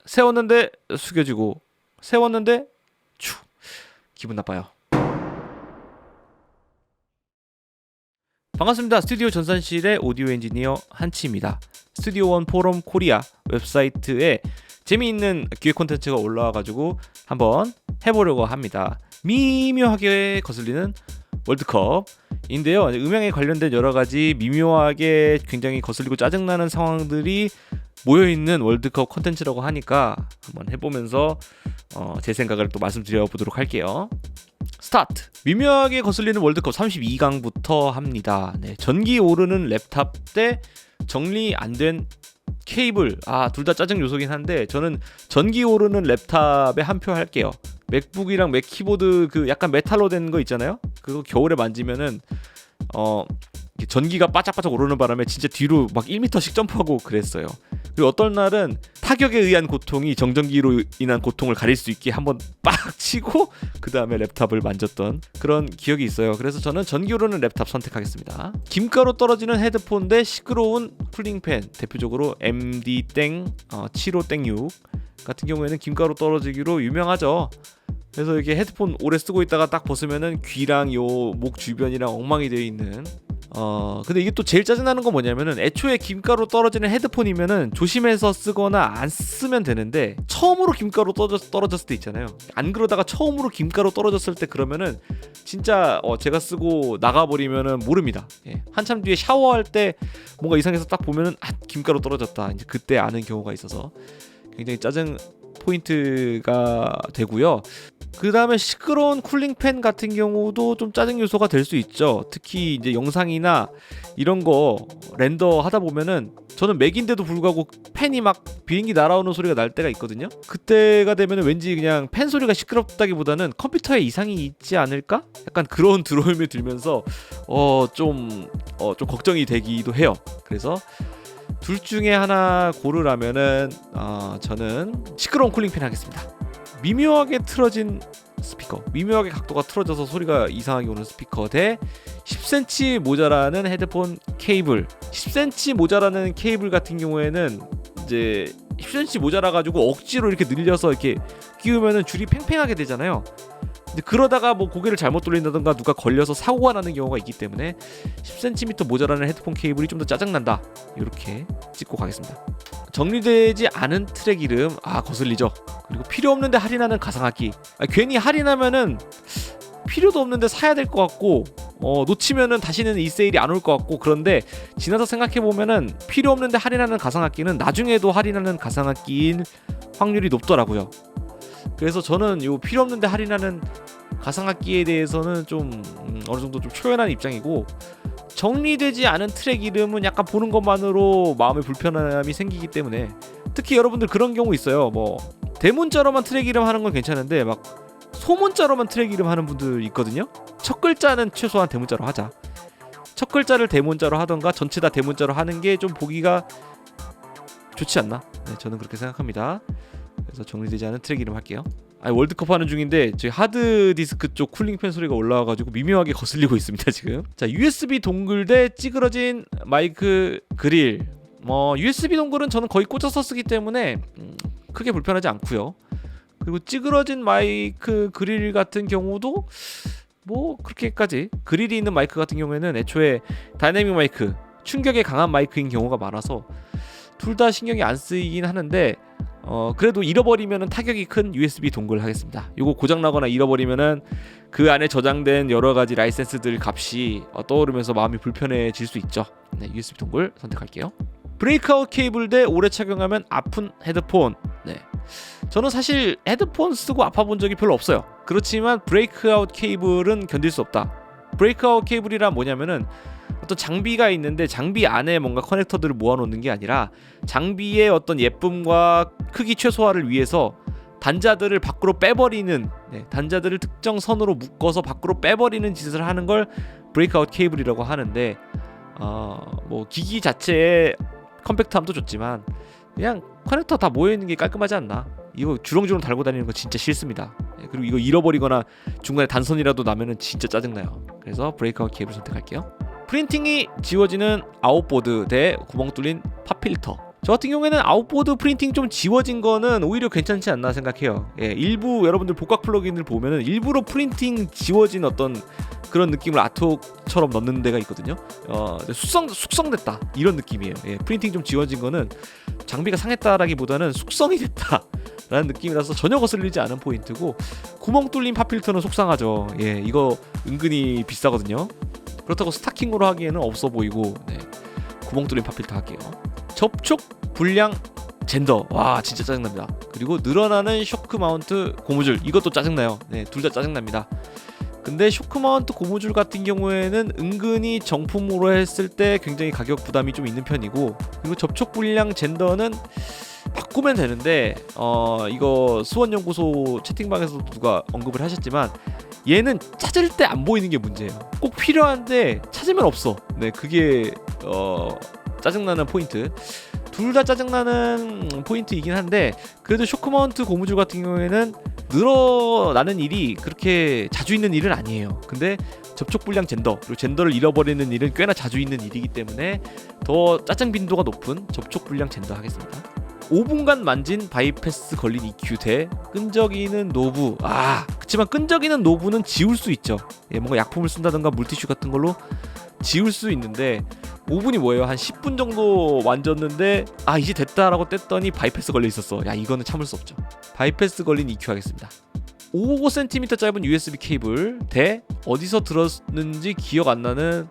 세웠는데 숙여지고, 세웠는데 축, 기분 나빠요. 반갑습니다. 스튜디오 전산실의 오디오 엔지니어 한치입니다. 스튜디오 원 포럼 코리아 웹사이트에 재미있는 기획 콘텐츠가 올라와가지고 한번 해보려고 합니다. 미묘하게 거슬리는 월드컵인데요. 음향에 관련된 여러가지 미묘하게 굉장히 거슬리고 짜증나는 상황들이 모여있는 월드컵 콘텐츠라고 하니까 한번 해보면서 제 생각을 또 말씀드려보도록 할게요. 스타트! 미묘하게 거슬리는 월드컵 32강부터 합니다. 네, 전기 오르는 랩탑 대 정리 안 된 케이블. 둘 다 짜증 요소긴 한데 저는 전기 오르는 랩탑에 한 표 할게요. 맥북이랑 맥 키보드 그 약간 메탈로 된 거 있잖아요. 그거 겨울에 만지면은 전기가 바짝바짝 오르는 바람에 진짜 뒤로 막 1m씩 점프하고 그랬어요. 그리고 어떤 날은 타격에 의한 고통이 정전기로 인한 고통을 가릴 수 있게 한번 빡 치고 그 다음에 랩탑을 만졌던 그런 기억이 있어요. 그래서 저는 전기 오르는 랩탑 선택하겠습니다. 김가루 떨어지는 헤드폰 대 시끄러운 쿨링팬, 대표적으로 MD-75-6 같은 경우에는 김가루 떨어지기로 유명하죠. 그래서 이렇게 헤드폰 오래 쓰고 있다가 딱 벗으면은 귀랑 요 목 주변이랑 엉망이 되어 있는. 근데 이게 또 제일 짜증나는 건 뭐냐면은 애초에 김가루 떨어지는 헤드폰이면은 조심해서 쓰거나 안 쓰면 되는데 처음으로 김가루 떨어졌을 때 있잖아요. 안 그러다가 처음으로 김가루 떨어졌을 때 그러면은 진짜 제가 쓰고 나가버리면은 모릅니다. 예. 한참 뒤에 샤워할 때 뭔가 이상해서 딱 보면은 김가루 떨어졌다. 이제 그때 아는 경우가 있어서 굉장히 짜증 포인트가 되고요. 그 다음에 시끄러운 쿨링팬 같은 경우도 좀 짜증 요소가 될 수 있죠. 특히 이제 영상이나 이런 거 렌더 하다 보면은 저는 맥인데도 불구하고 팬이 막 비행기 날아오는 소리가 날 때가 있거든요. 그때가 되면은 왠지 그냥 팬 소리가 시끄럽다기보다는 컴퓨터에 이상이 있지 않을까? 약간 그런 드로움이 들면서 좀 걱정이 되기도 해요. 그래서 둘 중에 하나 고르라면은 저는 시끄러운 쿨링팬 하겠습니다. 미묘하게 틀어진 스피커, 미묘하게 각도가 틀어져서 소리가 이상하게 오는 스피커 대 10cm 모자라는 헤드폰 케이블. 10cm 모자라는 케이블 같은 경우에는 이제 10cm 모자라가지고 억지로 이렇게 늘려서 이렇게 끼우면은 줄이 팽팽하게 되잖아요. 근데 그러다가 뭐 고개를 잘못 돌린다던가 누가 걸려서 사고가 나는 경우가 있기 때문에 10cm 모자라는 헤드폰 케이블이 좀 더 짜증난다. 이렇게 찍고 가겠습니다. 정리되지 않은 트랙 이름 거슬리죠. 그리고 필요 없는데 할인하는 가상악기. 괜히 할인하면은 필요도 없는데 사야 될 것 같고 놓치면은 다시는 이 세일이 안 올 것 같고, 그런데 지나서 생각해보면은 필요 없는데 할인하는 가상악기는 나중에도 할인하는 가상악기인 확률이 높더라고요. 그래서 저는 요 필요 없는데 할인하는 가상악기에 대해서는 좀 어느 정도 좀 초연한 입장이고, 정리되지 않은 트랙 이름은 약간 보는 것만으로 마음의 불편함이 생기기 때문에, 특히 여러분들 그런 경우 있어요. 뭐 대문자로만 트랙 이름 하는 건 괜찮은데 막 소문자로만 트랙 이름 하는 분들 있거든요. 첫 글자는 최소한 대문자로 하자. 첫 글자를 대문자로 하던가 전체 다 대문자로 하는 게 좀 보기가 좋지 않나? 네, 저는 그렇게 생각합니다. 그래서 정리되지 않은 트랙 이름 할게요. 월드컵 하는 중인데 저희 하드디스크 쪽 쿨링팬 소리가 올라와가지고 미묘하게 거슬리고 있습니다 지금. 자, USB 동글 대 찌그러진 마이크 그릴. USB 동글은 저는 거의 꽂아서 쓰기 때문에 크게 불편하지 않고요. 그리고 찌그러진 마이크 그릴 같은 경우도 뭐 그렇게까지, 그릴이 있는 마이크 같은 경우에는 애초에 다이내믹 마이크, 충격에 강한 마이크인 경우가 많아서 둘 다 신경이 안 쓰이긴 하는데 그래도 잃어버리면은 타격이 큰 USB 동글 하겠습니다. 이거 고장나거나 잃어버리면은 그 안에 저장된 여러가지 라이센스들 값이 떠오르면서 마음이 불편해질 수 있죠. 네, USB 동글 선택할게요. 브레이크아웃 케이블 대 오래 착용하면 아픈 헤드폰. 네, 저는 사실 헤드폰 쓰고 아파본 적이 별로 없어요. 그렇지만 브레이크아웃 케이블은 견딜 수 없다. 브레이크아웃 케이블이란 뭐냐면은 어떤 장비가 있는데 장비 안에 뭔가 커넥터들을 모아놓는 게 아니라 장비의 어떤 예쁨과 크기 최소화를 위해서 단자들을 밖으로 빼버리는, 단자들을 특정 선으로 묶어서 밖으로 빼버리는 짓을 하는 걸 브레이크아웃 케이블이라고 하는데, 뭐 기기 자체의 컴팩트함도 좋지만 그냥 커넥터 다 모여있는 게 깔끔하지 않나. 이거 주렁주렁 달고 다니는 거 진짜 싫습니다. 그리고 이거 잃어버리거나 중간에 단선이라도 나면은 진짜 짜증나요. 그래서 브레이크아웃 케이블 선택할게요. 프린팅이 지워지는 아웃보드 대 구멍 뚫린 팝필터. 저 같은 경우에는 아웃보드 프린팅 좀 지워진 거는 오히려 괜찮지 않나 생각해요. 예, 일부 여러분들 복각 플러그인을 보면은 일부러 프린팅 지워진 어떤 그런 느낌을 아트웍처럼 넣는 데가 있거든요. 숙성됐다 이런 느낌이에요. 예, 프린팅 좀 지워진 거는 장비가 상했다라기보다는 숙성이 됐다라는 느낌이라서 전혀 거슬리지 않은 포인트고, 구멍 뚫린 팝필터는 속상하죠. 예, 이거 은근히 비싸거든요. 그렇다고 스타킹으로 하기에는 없어 보이고, 네, 구멍 뚫린 팝필터 할게요. 접촉 불량 젠더, 와 진짜 짜증납니다. 그리고 늘어나는 쇼크 마운트 고무줄, 이것도 짜증나요. 네, 둘 다 짜증납니다. 근데 쇼크 마운트 고무줄 같은 경우에는 은근히 정품으로 했을 때 굉장히 가격 부담이 좀 있는 편이고, 그리고 접촉 불량 젠더는 바꾸면 되는데 이거 수원연구소 채팅방에서도 누가 언급을 하셨지만 얘는 찾을 때 안 보이는 게 문제예요. 꼭 필요한데 찾으면 없어. 네, 그게 짜증나는 포인트. 둘 다 짜증나는 포인트이긴 한데, 그래도 쇼크마운트 고무줄 같은 경우에는 늘어나는 일이 그렇게 자주 있는 일은 아니에요. 근데 접촉 불량 젠더, 그리고 젠더를 잃어버리는 일은 꽤나 자주 있는 일이기 때문에 더 짜증 빈도가 높은 접촉 불량 젠더 하겠습니다. 5분간 만진 바이패스 걸린 EQ 대 끈적이는 노브. 그치만 끈적이는 노브는 지울 수 있죠. 예, 뭔가 약품을 쓴다든가 물티슈 같은 걸로 지울 수 있는데, 5분이 뭐예요? 한 10분 정도 만졌는데 이제 됐다라고 뗐더니 바이패스 걸려 있었어. 야, 이거는 참을 수 없죠. 바이패스 걸린 EQ 하겠습니다. 5cm 짧은 USB 케이블 대 어디서 들었는지 기억 안 나는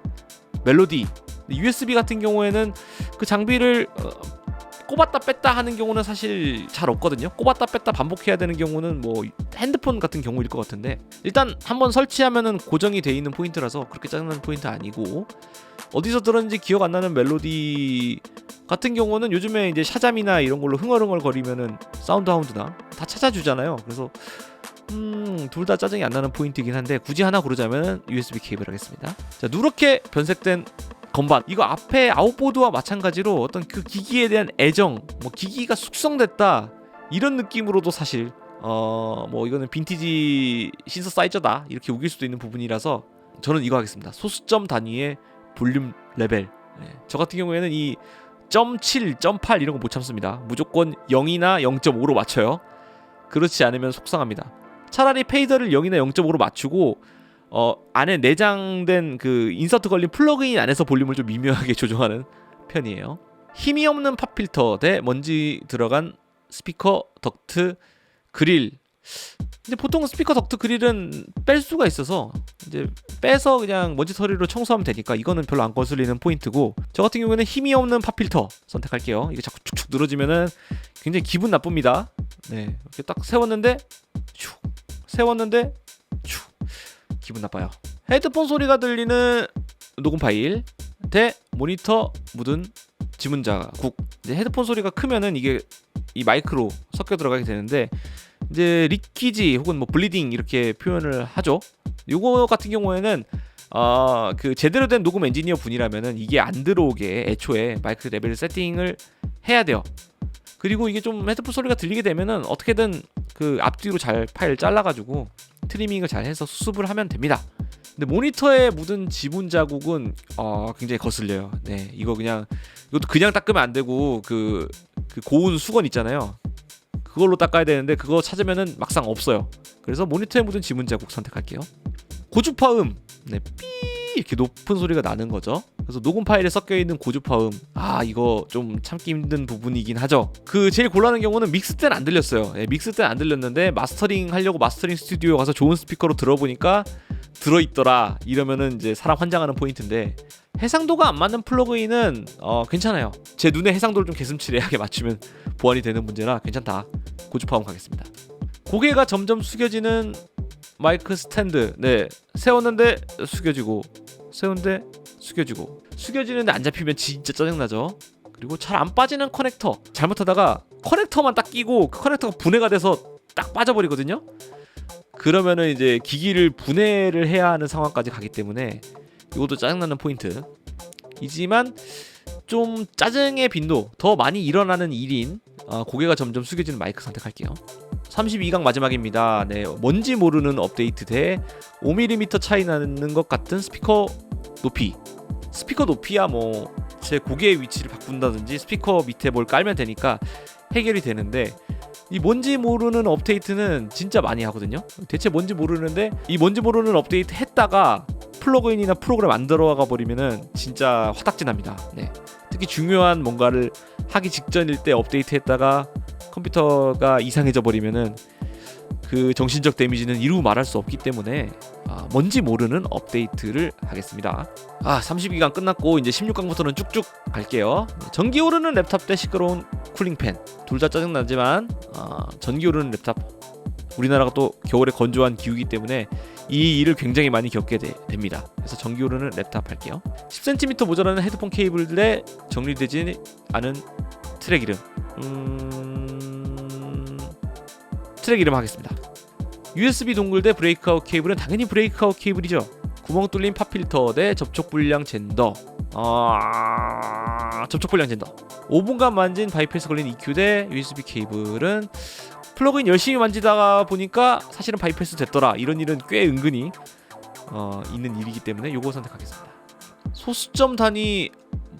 멜로디. USB 같은 경우에는 그 장비를 꼽았다 뺐다 하는 경우는 사실 잘 없거든요. 꼽았다 뺐다 반복해야 되는 경우는 뭐 핸드폰 같은 경우일 것 같은데, 일단 한번 설치하면은 고정이 돼 있는 포인트라서 그렇게 짜증나는 포인트 아니고, 어디서 들었는지 기억 안 나는 멜로디 같은 경우는 요즘에 이제 샤잠이나 이런 걸로 흥얼흥얼 거리면은 사운드 하운드나 다 찾아주잖아요. 그래서 둘 다 짜증이 안 나는 포인트이긴 한데, 굳이 하나 고르자면 USB 케이블 하겠습니다. 자, 누렇게 변색된 건반, 이거 앞에 아웃보드와 마찬가지로 어떤 그 기기에 대한 애정, 뭐 기기가 숙성됐다 이런 느낌으로도 사실 뭐 이거는 빈티지 신서사이저다 이렇게 우길 수도 있는 부분이라서 저는 이거 하겠습니다. 소수점 단위의 볼륨 레벨. 저 같은 경우에는 이 0.7, 0.8 이런 거 못 참습니다. 무조건 0이나 0.5로 맞춰요. 그렇지 않으면 속상합니다. 차라리 페이더를 0이나 0.5로 맞추고 안에 내장된 그 인서트 걸린 플러그인 안에서 볼륨을 좀 미묘하게 조정하는 편이에요. 힘이 없는 팝필터 대 먼지 들어간 스피커 덕트 그릴. 근데 보통 스피커 덕트 그릴은 뺄 수가 있어서 이제 빼서 그냥 먼지 털이로 청소하면 되니까 이거는 별로 안 거슬리는 포인트고, 저 같은 경우에는 힘이 없는 팝필터 선택할게요. 이게 자꾸 축축 늘어지면은 굉장히 기분 나쁩니다. 네, 이렇게 딱 세웠는데 기분 나빠요. 헤드폰 소리가 들리는 녹음 파일 대 모니터 묻은 지문 자국. 이제 헤드폰 소리가 크면은 이게 이 마이크로 섞여 들어가게 되는데, 이제 리키지 혹은 뭐 블리딩 이렇게 표현을 하죠. 요거 같은 경우에는 그 제대로 된 녹음 엔지니어 분이라면은 이게 안 들어오게 애초에 마이크 레벨 세팅을 해야 돼요. 그리고 이게 좀 헤드폰 소리가 들리게 되면은 어떻게든 그 앞뒤로 잘 파일 잘라가지고 트리밍을 잘 해서 수습을 하면 됩니다. 근데 모니터에 묻은 지문 자국은 굉장히 거슬려요. 네, 이것도 그냥 닦으면 안 되고 그 고운 수건 있잖아요. 그걸로 닦아야 되는데 그거 찾으면은 막상 없어요. 그래서 모니터에 묻은 지문 자국 선택할게요. 고주파음, 네, 삐 이렇게 높은 소리가 나는 거죠. 그래서 녹음 파일에 섞여 있는 고주파음, 이거 좀 참기 힘든 부분이긴 하죠. 그 제일 곤란한 경우는 믹스 때는 안 들렸어요. 네, 믹스 때는 안 들렸는데 마스터링 하려고 마스터링 스튜디오 가서 좋은 스피커로 들어보니까 들어있더라. 이러면은 이제 사람 환장하는 포인트인데, 해상도가 안 맞는 플러그인은 괜찮아요. 제 눈에 해상도를 좀 개슴츠레하게 맞추면 보완이 되는 문제라 괜찮다. 고주파음 가겠습니다. 고개가 점점 숙여지는 마이크 스탠드. 네, 세웠는데 숙여지고, 세웠는데 숙여지고, 숙여지는데 안 잡히면 진짜 짜증나죠. 그리고 잘 안 빠지는 커넥터. 잘못하다가 커넥터만 딱 끼고 그 커넥터가 분해가 돼서 딱 빠져버리거든요. 그러면은 이제 기기를 분해를 해야 하는 상황까지 가기 때문에 이것도 짜증나는 포인트 이지만, 좀 짜증의 빈도 더 많이 일어나는 일인 고개가 점점 숙여지는 마이크 선택할게요. 32강 마지막입니다. 네, 뭔지 모르는 업데이트 대 5mm 차이 나는 것 같은 스피커 높이. 스피커 높이야 뭐 제 고개의 위치를 바꾼다든지 스피커 밑에 뭘 깔면 되니까 해결이 되는데, 이 뭔지 모르는 업데이트는 진짜 많이 하거든요. 대체 뭔지 모르는데 이 뭔지 모르는 업데이트 했다가 플러그인이나 프로그램 안 들어가 버리면은 진짜 화딱지 납니다. 네. 특히 중요한 뭔가를 하기 직전일 때 업데이트 했다가 컴퓨터가 이상해져 버리면은 그 정신적 데미지는 이루 말할 수 없기 때문에 뭔지 모르는 업데이트를 하겠습니다. 30기간 끝났고 이제 16강부터는 쭉쭉 갈게요. 전기 오르는 랩탑 대 시끄러운 쿨링팬, 둘 다 짜증나지만 전기 오르는 랩탑, 우리나라가 또 겨울에 건조한 기후이기 때문에 이 일을 굉장히 많이 겪게 됩니다. 그래서 전기 오르는 랩탑 할게요. 10cm 모자라는 헤드폰 케이블에 정리되지 않은 트랙 이름, 트랙 이름 하겠습니다. USB 동글 대 브레이크아웃 케이블은 당연히 브레이크아웃 케이블이죠. 구멍 뚫린 팝필터 대 접촉 불량 젠더. 접촉 불량 젠더. 5분간 만진 바이패스 걸린 EQ 대 USB 케이블은 플러그인 열심히 만지다가 보니까 사실은 바이패스 됐더라. 이런 일은 꽤 은근히 있는 일이기 때문에 요거 선택하겠습니다. 소수점 단위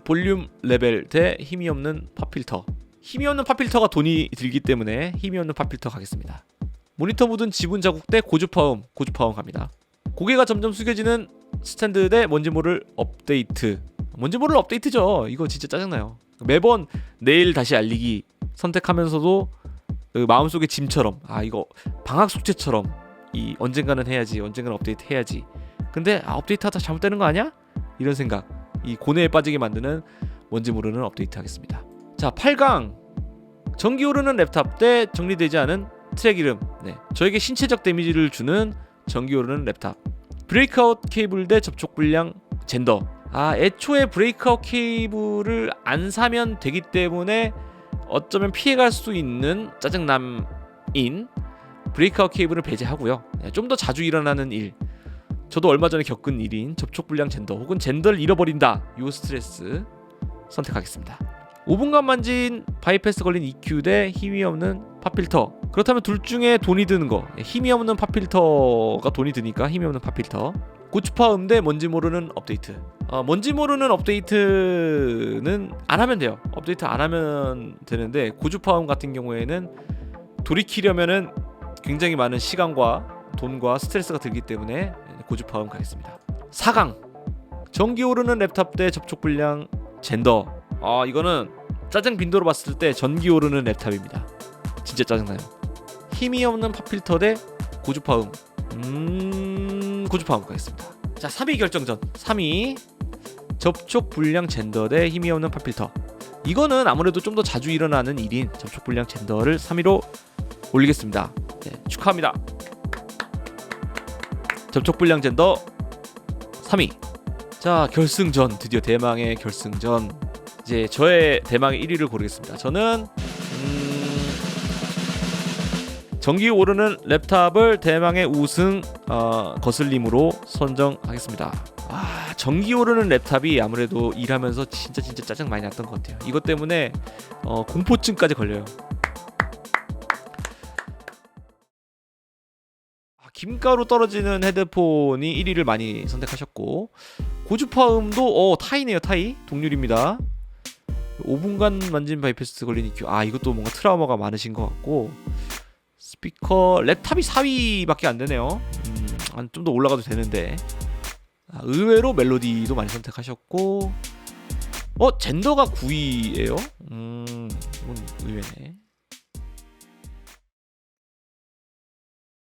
볼륨 레벨 대 힘이 없는 팝필터. 힘이 없는 팝필터가 돈이 들기 때문에 힘이 없는 팝필터 가겠습니다. 모니터 묻은 지분 자국 대 고주파음 갑니다. 고개가 점점 숙여지는 스탠드 대 뭔지 모를 업데이트. 뭔지 모를 업데이트죠. 이거 진짜 짜증나요. 매번 내일 다시 알리기 선택하면서도 그 마음속에 짐처럼, 이거 방학 숙제처럼, 이 언젠가는 해야지, 언젠가는 업데이트 해야지. 근데 업데이트하다 잘못되는 거 아니야? 이런 생각, 이 고뇌에 빠지게 만드는 뭔지 모르는 업데이트 하겠습니다. 자, 8강 전기 오르는 랩탑 대 정리되지 않은 트랙 이름. 네, 저에게 신체적 데미지를 주는 전기 오르는 랩탑. 브레이크아웃 케이블 대 접촉 불량 젠더. 애초에 브레이크아웃 케이블을 안 사면 되기 때문에 어쩌면 피해갈 수 있는 짜증남인 브레이크아웃 케이블을 배제하고요. 네, 좀 더 자주 일어나는 일, 저도 얼마 전에 겪은 일인 접촉 불량 젠더 혹은 젠더를 잃어버린다, 요 스트레스 선택하겠습니다. 5분간 만진 바이패스 걸린 EQ 대 힘이 없는 팝필터. 그렇다면 둘 중에 돈이 드는 거, 힘이 없는 팝필터가 돈이 드니까 힘이 없는 팝필터. 고주파음 대 뭔지 모르는 업데이트. 뭔지 모르는 업데이트는 안 하면 돼요. 업데이트 안 하면 되는데, 고주파음 같은 경우에는 돌이키려면은 굉장히 많은 시간과 돈과 스트레스가 들기 때문에 고주파음 가겠습니다. 4강 전기 오르는 랩탑 대 접촉 불량 젠더. 이거는 짜증 빈도로 봤을 때 전기 오르는 랩탑입니다. 진짜 짜증나요. 힘이 없는 팝필터 대 고주파음. 고주파음 가겠습니다. 자, 3위 결정전. 3위 접촉 불량 젠더 대 힘이 없는 팝필터. 이거는 아무래도 좀 더 자주 일어나는 일인 접촉 불량 젠더를 3위로 올리겠습니다. 네, 축하합니다. 접촉 불량 젠더 3위. 자, 결승전, 드디어 대망의 결승전. 이제 저의 대망의 1위를 고르겠습니다. 저는 전기 오르는 랩탑을 대망의 우승 거슬림으로 선정하겠습니다. 전기 오르는 랩탑이 아무래도 일하면서 진짜 짜증 많이 났던 것 같아요. 이것 때문에 공포증까지 걸려요. 김가루 떨어지는 헤드폰이 1위를 많이 선택하셨고, 고주파음도 타이네요. 타이 동률입니다. 5분간 만진 바이패스 걸린 EQ. 이것도 뭔가 트라우마가 많으신 것 같고, 스피커 랩탑이 4위밖에 안 되네요. 좀 더 올라가도 되는데. 의외로 멜로디도 많이 선택하셨고, 젠더가 9위예요. 이건 의외네.